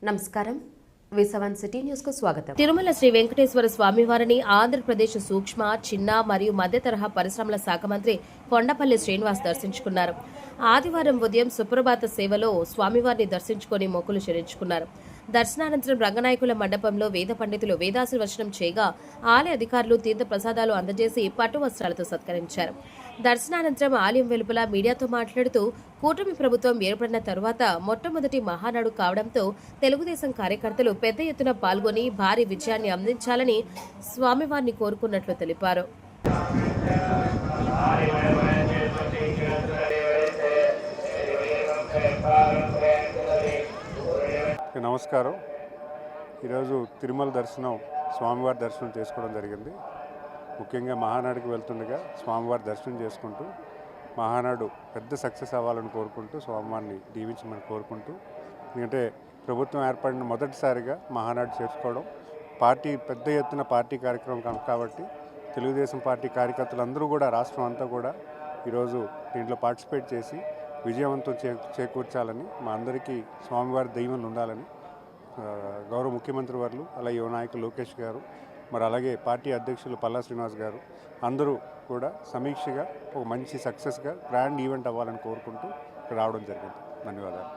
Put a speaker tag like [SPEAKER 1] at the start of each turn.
[SPEAKER 1] నమస్కారం. విసవన్ city news కు స్వాగతం.
[SPEAKER 2] తిరుమల శ్రీ వెంకటేశ్వర స్వామివారిని ఆంధ్రప్రదేశ్ సూక్ష్మ, చిన్న మరియు మధ్య తరహా పరిశ్రమల శాఖ మంత్రి కొండపల్లి శ్రీనివాస్ దర్శించుకున్నారు. ఆదివారం ఉదయం సుప్రభాత సేవలో స్వామివారిని దర్శించుకుని మొక్కులు చెల్లించుకున్నారు. దర్శనానంతరం రంగనాయకుల మండపంలో వేద పండితులు వేదాశీర్వచనం చేయగా ఆలయ అధికారులు తీర్థ ప్రసాదాలు అందజేసి పట్టు వస్త్రాలతో సత్కరించారు. దర్శనానంతరం ఆలయం వెలుపల మీడియాతో మాట్లాడుతూ కూటమి ప్రభుత్వం ఏర్పడిన తరువాత మొట్టమొదటి మహానాడు కావడంతో తెలుగుదేశం కార్యకర్తలు పెద్ద ఎత్తున పాల్గొని భారీ విజయాన్ని అందించాలని స్వామివారిని కోరుకున్నట్లు తెలిపారు.
[SPEAKER 3] నమస్కారం. ఈరోజు తిరుమల దర్శనం, స్వామివారి దర్శనం చేసుకోవడం జరిగింది. ముఖ్యంగా మహానాడుకి వెళ్తుండగా స్వామివారి దర్శనం చేసుకుంటూ మహానాడు పెద్ద సక్సెస్ అవ్వాలని కోరుకుంటూ స్వామివారిని దీవించమని కోరుకుంటూ, ఎందుకంటే ప్రభుత్వం ఏర్పడిన మొదటిసారిగా మహానాడు చేసుకోవడం, పార్టీ పెద్ద ఎత్తున పార్టీ కార్యక్రమం కాబట్టి తెలుగుదేశం పార్టీ కార్యకర్తలందరూ కూడా రాష్ట్రం అంతా కూడా ఈరోజు దీంట్లో పార్టిసిపేట్ చేసి విజయవంతం చేకూర్చాలని, మా అందరికీ స్వామివారి దైవం ఉండాలని గౌరవ ముఖ్యమంత్రి వారు, అలాగే యువ నాయకులు లోకేష్ గారు, మరి అలాగే పార్టీ అధ్యక్షులు పల్లా శ్రీనివాస్ గారు అందరూ కూడా సమీక్షగా ఒక మంచి సక్సెస్గా గ్రాండ్ ఈవెంట్ అవ్వాలని కోరుకుంటూ రావడం జరిగింది. ధన్యవాదాలు.